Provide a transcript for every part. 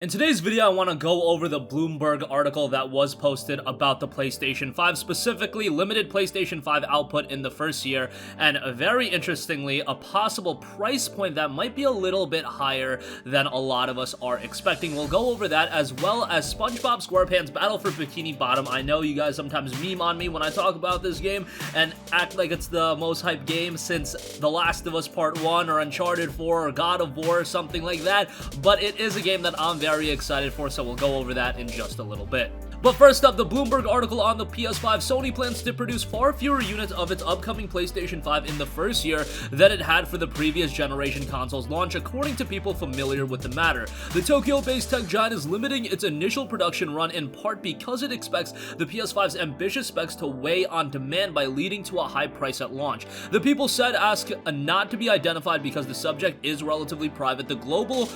In today's video, I want to go over the Bloomberg article that was posted about the PlayStation 5, specifically limited PlayStation 5 output in the first year, and very interestingly, a possible price point that might be a little bit higher than a lot of us are expecting. We'll go over that, as well as SpongeBob Squarepants Battle for Bikini Bottom. I know you guys sometimes meme on me when I talk about this game and act like it's the most hyped game since The Last of Us Part 1 or Uncharted 4 or God of War or something like that, but it is a game that I'm very excited for, so we'll go over that in just a little bit. But first up, the Bloomberg article on the PS5. Sony plans to produce far fewer units of its upcoming PlayStation 5 in the first year than it had for the previous generation console's launch, according to people familiar with the matter. The Tokyo-based tech giant is limiting its initial production run in part because it expects the PS5's ambitious specs to weigh on demand by leading to a high price at launch. The people said ask not to be identified because the subject is relatively private. The global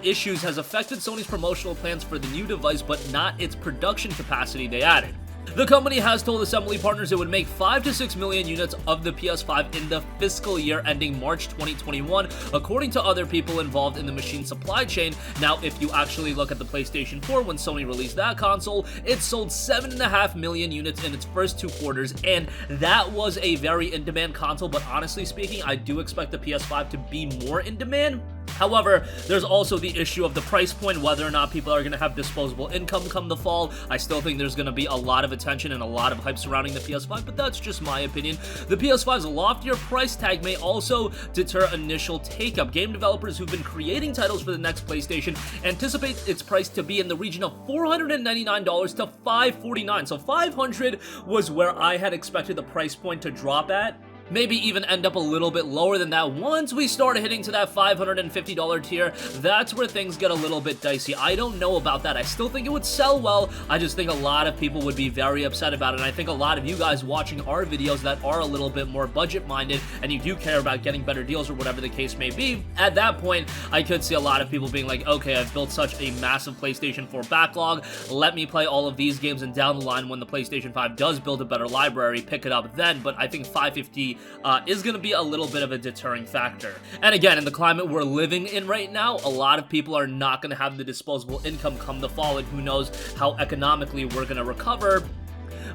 issues has affected Sony's promotional plans for the new device, but not its production capacity, they added. The company has told assembly partners it would make 5 to 6 million units of the PS5 in the fiscal year ending March 2021, according to other people involved in the machine supply chain. Now, if you actually look at the PlayStation 4, when Sony released that console, it sold 7.5 million units in its first 2 quarters, and that was a very in-demand console, but honestly speaking, I do expect the PS5 to be more in demand. However, there's also the issue of the price point, whether or not people are going to have disposable income come the fall. I still think there's going to be a lot of attention and a lot of hype surrounding the PS5, but that's just my opinion. The PS5's loftier price tag may also deter initial take-up. Game developers who've been creating titles for the next PlayStation anticipate its price to be in the region of $499 to $549. So $500 was where I had expected the price point to drop at. Maybe even end up a little bit lower than that. Once we start hitting to that $550 tier, that's where things get a little bit dicey. I don't know about that. I still think it would sell well. I just think a lot of people would be very upset about it, and I think a lot of you guys watching our videos that are a little bit more budget-minded and you do care about getting better deals or whatever the case may be, at that point, I could see a lot of people being like, okay, I've built such a massive PlayStation 4 backlog, let me play all of these games, and down the line when the PlayStation 5 does build a better library, pick it up then. But I think $550 is going to be a little bit of a deterring factor. And again, in the climate we're living in right now, a lot of people are not going to have the disposable income come the fall, and who knows how economically we're going to recover.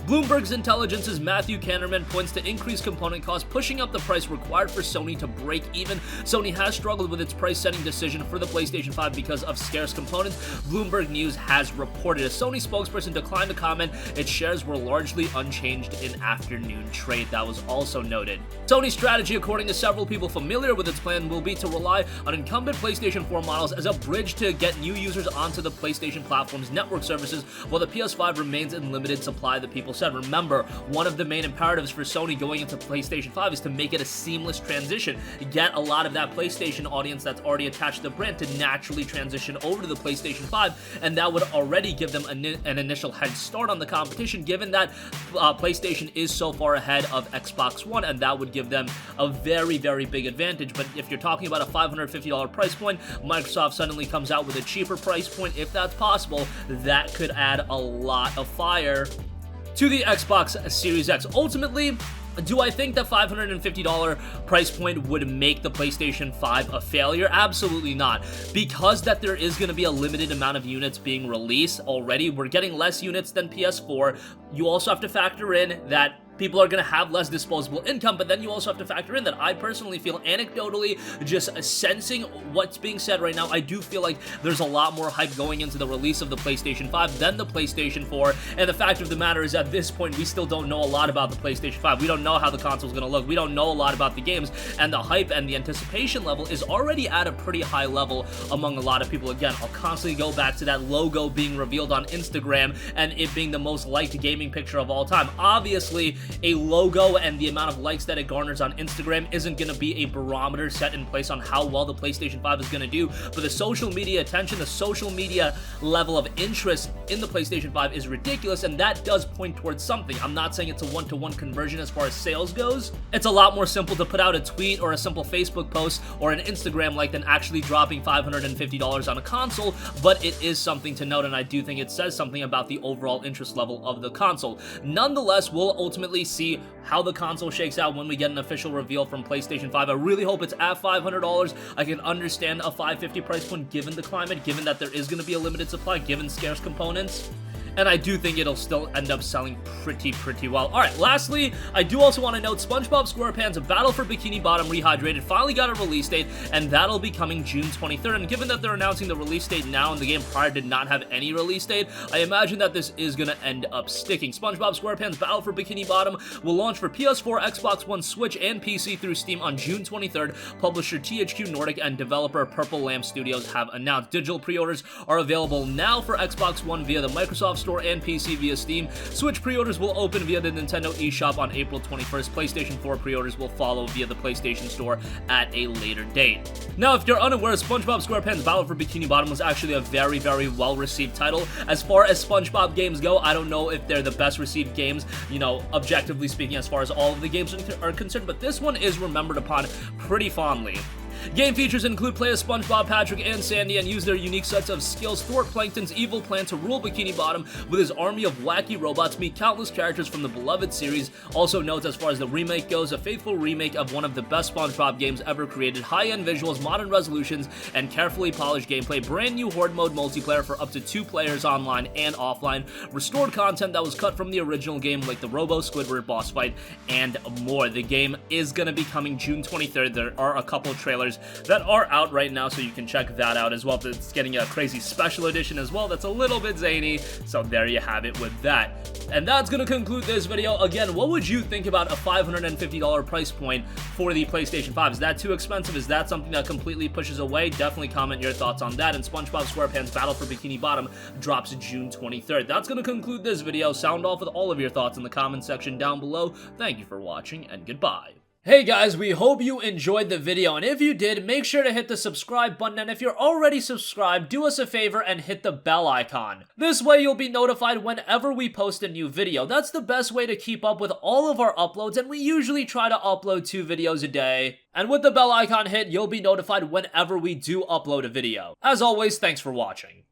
Bloomberg's Intelligence's Matthew Kannerman points to increased component costs, pushing up the price required for Sony to break even. Sony has struggled with its price-setting decision for the PlayStation 5 because of scarce components, Bloomberg News has reported. A Sony spokesperson declined to comment. Its shares were largely unchanged in afternoon trade. That was also noted. Sony's strategy, according to several people familiar with its plan, will be to rely on incumbent PlayStation 4 models as a bridge to get new users onto the PlayStation platform's network services, while the PS5 remains in limited supply, the people said. Remember, one of the main imperatives for Sony going into PlayStation 5 is to make it a seamless transition. Get a lot of that PlayStation audience that's already attached to the brand to naturally transition over to the PlayStation 5, and that would already give them an initial head start on the competition, given that PlayStation is so far ahead of Xbox One, and that would give them a very, very big advantage. But if you're talking about a $550 price point, Microsoft suddenly comes out with a cheaper price point, if that's possible, that could add a lot of fire to the Xbox Series X. Ultimately, do I think that $550 price point would make the PlayStation 5 a failure? Absolutely not. Because that there is going to be a limited amount of units being released already. We're getting less units than PS4. You also have to factor in that people are going to have less disposable income, but then you also have to factor in that I personally feel, anecdotally, just sensing what's being said right now, I do feel like there's a lot more hype going into the release of the PlayStation 5 than the PlayStation 4, and the fact of the matter is, at this point, we still don't know a lot about the PlayStation 5. We don't know how the console's going to look. We don't know a lot about the games, and the hype and the anticipation level is already at a pretty high level among a lot of people. Again, I'll constantly go back to that logo being revealed on Instagram and it being the most liked gaming picture of all time. Obviously, a logo and the amount of likes that it garners on Instagram isn't going to be a barometer set in place on how well the PlayStation 5 is going to do, but the social media attention, the social media level of interest in the PlayStation 5 is ridiculous, and that does point towards something. I'm not saying it's a one-to-one conversion as far as sales goes. It's a lot more simple to put out a tweet or a simple Facebook post or an Instagram like than actually dropping $550 on a console, but it is something to note, and I do think it says something about the overall interest level of the console. Nonetheless, we'll ultimately ultimately see how the console shakes out when we get an official reveal from PlayStation 5. I really hope it's at $500. I can understand a $550 price point given the climate, given that there is going to be a limited supply, given scarce components. And I do think it'll still end up selling pretty well. Alright, lastly, I do also want to note SpongeBob Squarepants Battle for Bikini Bottom Rehydrated finally got a release date, and that'll be coming June 23rd. And given that they're announcing the release date now and the game prior did not have any release date, I imagine that this is going to end up sticking. SpongeBob Squarepants Battle for Bikini Bottom will launch for PS4, Xbox One, Switch, and PC through Steam on June 23rd. Publisher THQ Nordic and developer Purple Lamp Studios have announced. Digital pre-orders are available now for Xbox One via the Microsoft Store and PC via Steam. Switch pre-orders will open via the Nintendo eShop on April 21st. PlayStation 4 pre-orders will follow via the PlayStation Store at a later date. Now, if you're unaware, SpongeBob SquarePants Battle for Bikini Bottom was actually a very well-received title. As far as SpongeBob games go, I don't know if they're the best received games, you know, objectively speaking, as far as all of the games are concerned, but this one is remembered upon pretty fondly. Game features include play as SpongeBob, Patrick, and Sandy and use their unique sets of skills, thwart Plankton's evil plan to rule Bikini Bottom with his army of wacky robots, meet countless characters from the beloved series. Also notes, as far as the remake goes, a faithful remake of one of the best SpongeBob games ever created, high-end visuals, modern resolutions, and carefully polished gameplay, brand new Horde mode multiplayer for up to 2 players online and offline, restored content that was cut from the original game like the Robo Squidward boss fight, and more. The game is going to be coming June 23rd. There are a couple of trailers that are out right now, so you can check that out as well. It's getting a crazy special edition as well that's a little bit zany, so there you have it with that. And that's going to conclude this video. Again, what would you think about a $550 price point for the PlayStation 5? Is that too expensive? Is that something that completely pushes away? Definitely comment your thoughts on that. And SpongeBob SquarePants Battle for Bikini Bottom drops June 23rd. That's going to conclude this video. Sound off with all of your thoughts in the comment section down below. Thank you for watching, and goodbye. Hey guys, we hope you enjoyed the video, and if you did, make sure to hit the subscribe button, and if you're already subscribed, do us a favor and hit the bell icon. This way you'll be notified whenever we post a new video. That's the best way to keep up with all of our uploads, and we usually try to upload 2 videos a day. And with the bell icon hit, you'll be notified whenever we do upload a video. As always, thanks for watching.